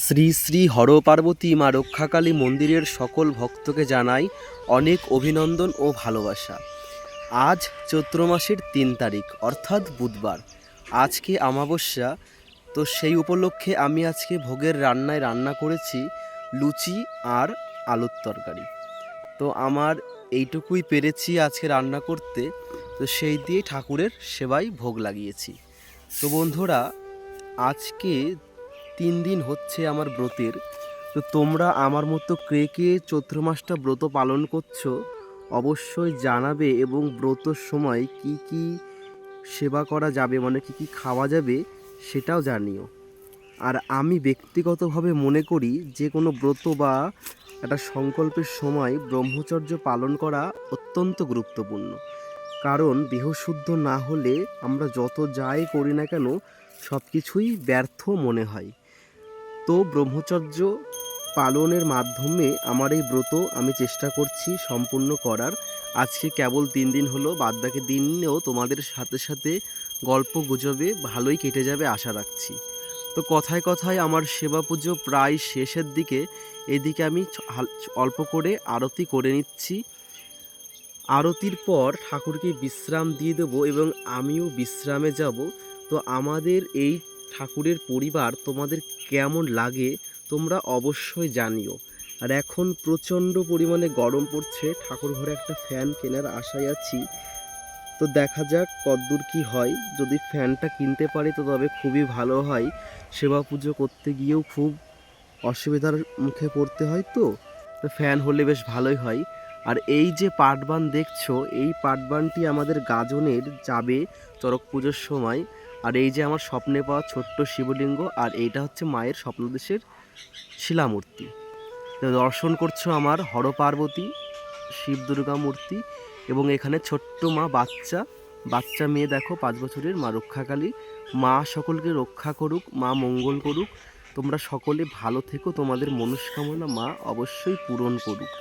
শ্রী শ্রী হরপার্বতী মা রক্ষাকালী মন্দিরের সকল ভক্তকে জানাই অনেক অভিনন্দন ও ভালোবাসা। আজ চৈত্র মাসের ৩ তারিখ অর্থাৎ বুধবার। আজকে অমাবস্যা, তো সেই উপলক্ষে আমি আজকে ভোগের রান্না করেছি লুচি আর আলুর তরকারি। তো আমার এইটুকুই পেরেছি আজকে রান্না করতে, তো সেই দিয়ে ঠাকুরের সেবায় ভোগ লাগিয়েছি। তো বন্ধুরা, আজকে ৩ দিন হচ্ছে আমার ব্রতের। তো তোমরা আমার মতো কে কে চৈত্র মাসটা ব্রত পালন করছো অবশ্যই জানাবে, এবং ব্রতর সময় কি কি সেবা করা যাবে, মানে কি কি খাওয়া যাবে সেটাও জানিও। আর আমি ব্যক্তিগতভাবে মনে করি যে কোনো ব্রত বা একটা সংকল্পের সময় ব্রহ্মচর্য পালন করা অত্যন্ত গুরুত্বপূর্ণ। কারণ দেহশুদ্ধ না হলে আমরা যত যাই করি না কেন সব কিছুই ব্যর্থ মনে হয়। তো ব্রহ্মচর্য পালনের মাধ্যমে আমার এই ব্রত আমি চেষ্টা করছি সম্পূর্ণ করার। আজকে কেবল ৩ দিন হলো, বাদবাকি দিনেও তোমাদের সাথে সাথে গল্প গুজবে ভালোই কেটে যাবে আশা রাখছি। তো কথায় কথায় আমার সেবা পুজো প্রায় শেষের দিকে। এদিকে আমি অল্প করে আরতি করে নিচ্ছি। আরতির পর ঠাকুরকে বিশ্রাম দিয়ে দেবো এবং আমিও বিশ্রামে যাব। তো আমাদের এই ঠাকুরের পরিবার তোমাদের কেমন লাগে তোমরা অবশ্যই জানিও। আর এখন প্রচণ্ড পরিমাণে গরম পড়ছে, ঠাকুর ঘরে একটা ফ্যান কেনার আশায় আছি। তো দেখা যাক কতদূর কি হয়। যদি ফ্যানটা কিনতে পারি তো তবে খুবই ভালো হয়। সেবা পুজো করতে গিয়েও খুব অসুবিধার মুখে পড়তে হয়, তো ফ্যান হলে বেশ ভালোই হয়। আর এই যে পাটবান দেখছো, এই পাটবানটি আমাদের গাজনের যাবে চড়ক পুজোর সময়। আর এই যে আমার স্বপ্নে পাওয়া ছোট্ট শিবলিঙ্গ, আর এইটা হচ্ছে মায়ের স্বপ্নদেশের শিলামূর্তি। তো দর্শন করছো আমার হরপার্বতী শিব দুর্গা মূর্তি, এবং এখানে ছোট্ট মা বাচ্চা মেয়ে দেখো, 5 বছরের মা রক্ষাকালী। মা সকলকে রক্ষা করুক, মা মঙ্গল করুক। তোমরা সকলে ভালো থেকো, তোমাদের মনস্কামনা মা অবশ্যই পূরণ করুক।